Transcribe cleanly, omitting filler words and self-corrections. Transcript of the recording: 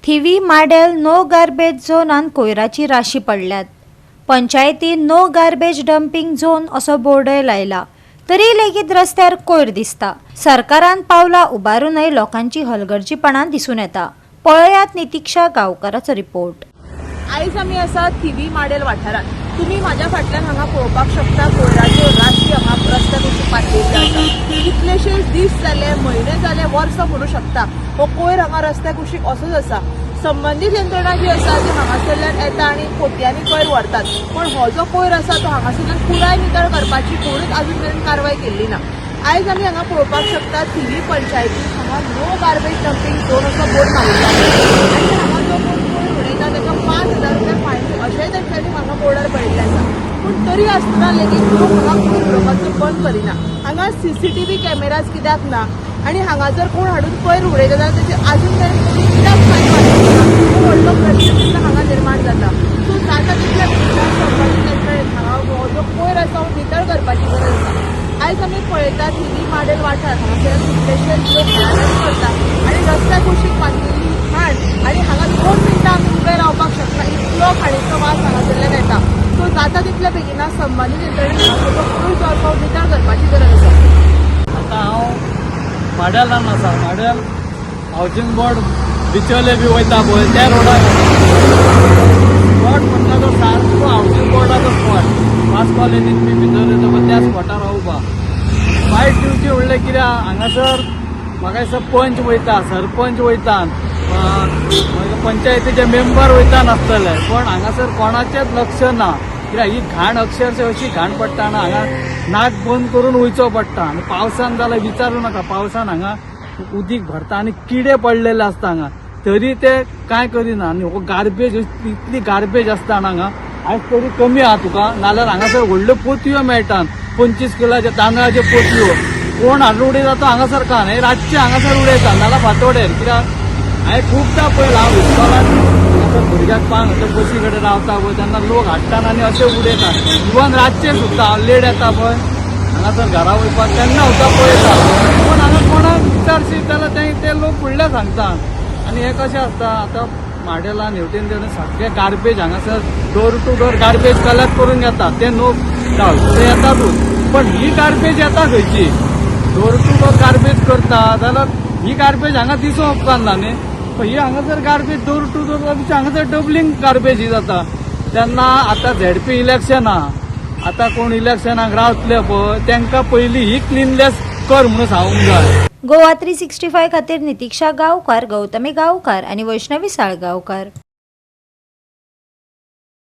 Thivim model no garbage झोनान कोयराची राशी पडल्यात। पंचायतीन नो गार्बेज डंपिंग झोन असो बोर्डय लायला, तरी लेगीत रस्त्यार कोयर दिसता। सरकारान पावला उबारूनय लोकांची हलगर्जीपणा दिसून येता। पळयात नितीक्षा गांवकाराचो रिपोर्ट। आयज आमी आसा थिवी माडेल वाठारात। तुम्ही माझ्या फाटल्यान हांगा पळोवपाक शकता कोयराच्यो राशी हांगा रस्त्यार कशी पातळिल्ल्यो आसा। कितलेशेच दीस जाले, म्हयने जाले, वर्सां म्हणू शकता हो कोयर हांगा रस्त्याक कुशीक असोच आसा। संबंधीत यंत्रणा जी आसा ती हांगासरल्यान येता आनी पोतयांनी कोयर व्हरतात, पण हो जो कोयर आसा तो हांगासरल्यान पुराय नितळ करपाची कोणूच अजून मेरेन कारवाय केल्ली ना। आयज आमी हांगा पळोवपाक शकता थिवी पंचायतीन हांगा नो गार्बेज डंपिंग झोन असो बोर्ड मारिल्लो आसा आनी हांगा जो कोण कोयर उडयता ताका 5,000 रुपया फायन अशेंय तांच्यांनी हांगा बोर्डार बरयल्लें आसा। पण तरी आसतना लेगीत लोक हांगा कोयर उडोवपाचो बंद करिना। हांगा सीसीटीव्ही कॅमेराज कित्याक ना आनी हांगा जर कोण हाडून कोयर उडयता जाल्यार ताचे अजून मेरेन कोणी कित्याक फायन मारना, खूब व्हडलो प्रश्न तितलो हांगा निर्माण जाता। सो जाता तितल्या बेगीन संबंधीत यंत्रणेन हांगा हो जो कोयर आसा हो नितळ करपाची गरज आसा। आयज आमी पळयता थिवी माडेल वाठार हांगासर कितलेशेच लोक घाण करता आनी रस्त्या कुशीक पातळिल्ली घाण आनी हांगा 2 मिनटां आमी उबे रावपाक शकना, इतलो घाणीचो वास हांगासरल्यान येता। सो जाता तितल्या बेगिना संबंधीत यंत्रणेन हांगा कोयर जो आसा नितळ करपाची गरज आसा। आता हांव माडेलान आसा। माडेल हावजींग बोर्ड बिचोले बी वयता पळय त्या रोडार स्पॉट म्हणटा तो सारको हावजींग बोर्डाचो स्पॉट। मास कॉलनीत बी भितर येता पळय त्या स्पॉटार हांव उबा। वायट दिवची म्हणल्यार कित्याक हांगासर म्हाका दिसता पंच वयता, सरपंच वयता, पंचायतीचे मेंबर वयता नासतले, पण हांगासर कोणाचेच लक्ष ना। कित्याक ही घाण अक्षरशः अशी घाण पडटा ना, हांगा नाक बंद करून वयचो पडटा। आनी पावसान जाल्यार विचारूं नाका, पावसान हांगा उदीक भरता आनी किडे पडलेले आसता हांगा, तरी ते कांय करिना। आनी हो गार्बेज इतली गार्बेज आसता हांगा। आयज तरी कमी आहा तुका, नाल्यार हांगासर व्हडल्यो पोतयो मेळटात, 25 किलोचे तांदळाचे पोतयो। कोण हाडून उडयता तो हांगासर का न्हय, रातचे हांगासर उडयता नाल्यार फातोडेर। कित्याक हांवें खूबदां पळयलां, हांव इस्कॉलान भुरग्याक पांग बसी कडेन रावता पळय तेन्ना लोक हाडटात आनी अशें उडयतात। इवन रातचे सुद्दां हांव लेट येता पळय हांगासर घरा वयपाक तेन्ना सुद्दां पळयता। पूण हांगा कोणाक विचारशीत जाल्यार ते लोक फुडले सांगतात। आनी हें कशें आसता, आतां माडेलान हेवटेन तेवटेन सगळे गार्बेज हांगासर door to door garbage collect करून घेतात, ते नो डावट ते येतातूच। पण ही गार्बेज येता खंयची? डोर टू डोर गार्बेज करता जाल्यार ही गार्बेज हांगा दिसूंक उपकारना न्ही। ही हांगासर गार्बेज डोर टू डोर हांगासर डबलिंग गार्बेज ही जाता। तेन्ना आतां झेडपी इलेक्शन आहा, आतां कोण इलेक्शनाक रावतले पळय तांकां पयलीं ही क्लिननेस कर म्हणून सांगूंक जाय। गोवा 365 खातीर नितीक्षा गांवकार, गौतमी गांवकार आनी वैष्णवी साळगांवकार।